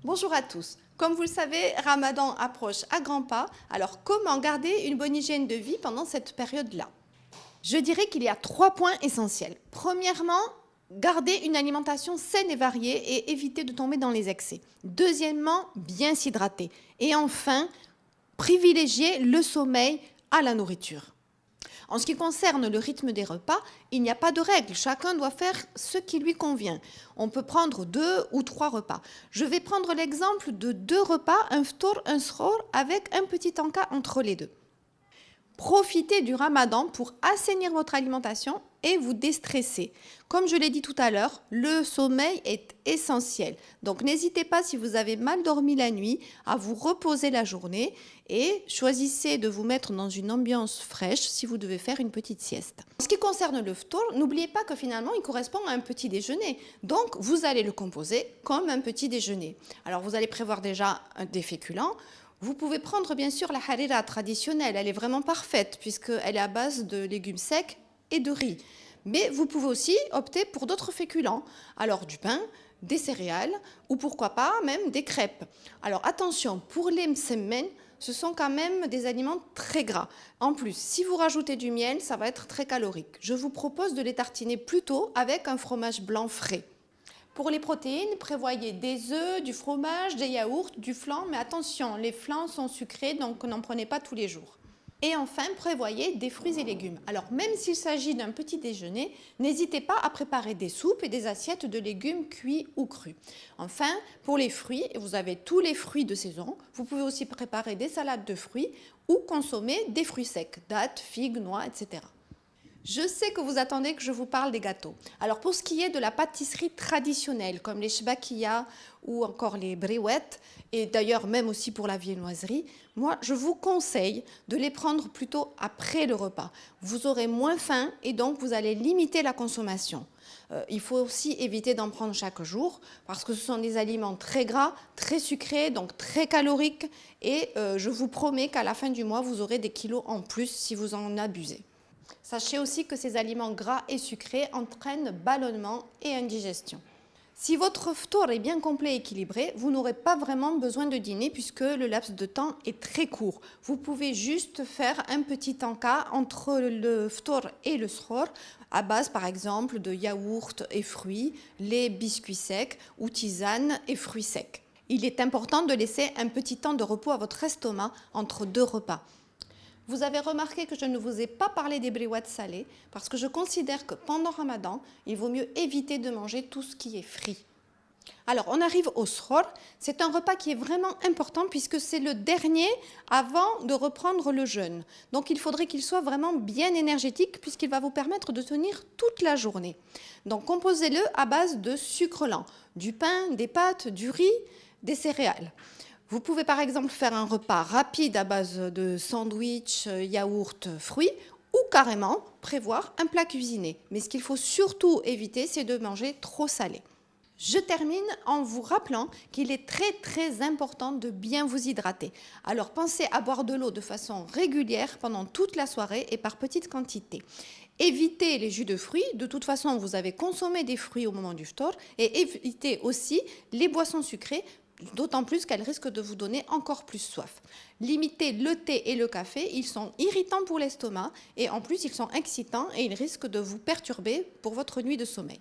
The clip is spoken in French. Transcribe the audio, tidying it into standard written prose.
Bonjour à tous. Comme vous le savez, Ramadan approche à grands pas. Alors comment garder une bonne hygiène de vie pendant cette période-là? Je dirais qu'il y a 3 points essentiels. Premièrement, garder une alimentation saine et variée et éviter de tomber dans les excès. Deuxièmement, bien s'hydrater. Et enfin, privilégier le sommeil à la nourriture. En ce qui concerne le rythme des repas, il n'y a pas de règle. Chacun doit faire ce qui lui convient. On peut prendre 2 ou 3 repas. Je vais prendre l'exemple de 2 repas, un ftour, un sahur, avec un petit encas entre les deux. Profitez du Ramadan pour assainir votre alimentation et vous déstresser. Comme je l'ai dit tout à l'heure, le sommeil est essentiel. Donc n'hésitez pas, si vous avez mal dormi la nuit, à vous reposer la journée et choisissez de vous mettre dans une ambiance fraîche si vous devez faire une petite sieste. En ce qui concerne le ftour, n'oubliez pas que finalement il correspond à un petit déjeuner. Donc vous allez le composer comme un petit déjeuner. Alors vous allez prévoir déjà des féculents. Vous pouvez prendre bien sûr la harira traditionnelle, elle est vraiment parfaite puisqu'elle est à base de légumes secs et de riz. Mais vous pouvez aussi opter pour d'autres féculents, alors du pain, des céréales ou pourquoi pas même des crêpes. Alors attention, pour les msemmen, ce sont quand même des aliments très gras. En plus, si vous rajoutez du miel, ça va être très calorique. Je vous propose de les tartiner plutôt avec un fromage blanc frais. Pour les protéines, prévoyez des œufs, du fromage, des yaourts, du flan, mais attention, les flans sont sucrés, donc n'en prenez pas tous les jours. Et enfin, prévoyez des fruits et légumes. Alors même s'il s'agit d'un petit déjeuner, n'hésitez pas à préparer des soupes et des assiettes de légumes cuits ou crus. Enfin, pour les fruits, vous avez tous les fruits de saison. Vous pouvez aussi préparer des salades de fruits ou consommer des fruits secs, dattes, figues, noix, etc. Je sais que vous attendez que je vous parle des gâteaux. Alors pour ce qui est de la pâtisserie traditionnelle, comme les chbakia ou encore les briouettes, et d'ailleurs même aussi pour la viennoiserie, moi je vous conseille de les prendre plutôt après le repas. Vous aurez moins faim et donc vous allez limiter la consommation. Il faut aussi éviter d'en prendre chaque jour parce que ce sont des aliments très gras, très sucrés, donc très caloriques et je vous promets qu'à la fin du mois, vous aurez des kilos en plus si vous en abusez. Sachez aussi que ces aliments gras et sucrés entraînent ballonnement et indigestion. Si votre ftour est bien complet et équilibré, vous n'aurez pas vraiment besoin de dîner puisque le laps de temps est très court. Vous pouvez juste faire un petit encas entre le ftour et le sahur à base par exemple de yaourt et fruits, lait, biscuits secs ou tisane et fruits secs. Il est important de laisser un petit temps de repos à votre estomac entre 2 repas. Vous avez remarqué que je ne vous ai pas parlé des briouettes salées parce que je considère que pendant Ramadan, il vaut mieux éviter de manger tout ce qui est frit. Alors, on arrive au sahur. C'est un repas qui est vraiment important puisque c'est le dernier avant de reprendre le jeûne. Donc, il faudrait qu'il soit vraiment bien énergétique puisqu'il va vous permettre de tenir toute la journée. Donc, composez-le à base de sucre lent, du pain, des pâtes, du riz, des céréales. Vous pouvez par exemple faire un repas rapide à base de sandwich, yaourt, fruits ou carrément prévoir un plat cuisiné. Mais ce qu'il faut surtout éviter, c'est de manger trop salé. Je termine en vous rappelant qu'il est très important de bien vous hydrater. Alors pensez à boire de l'eau de façon régulière pendant toute la soirée et par petites quantités. Évitez les jus de fruits, de toute façon vous avez consommé des fruits au moment du ftour et évitez aussi les boissons sucrées, d'autant plus qu'elles risquent de vous donner encore plus soif. Limitez le thé et le café, ils sont irritants pour l'estomac et en plus ils sont excitants et ils risquent de vous perturber pour votre nuit de sommeil.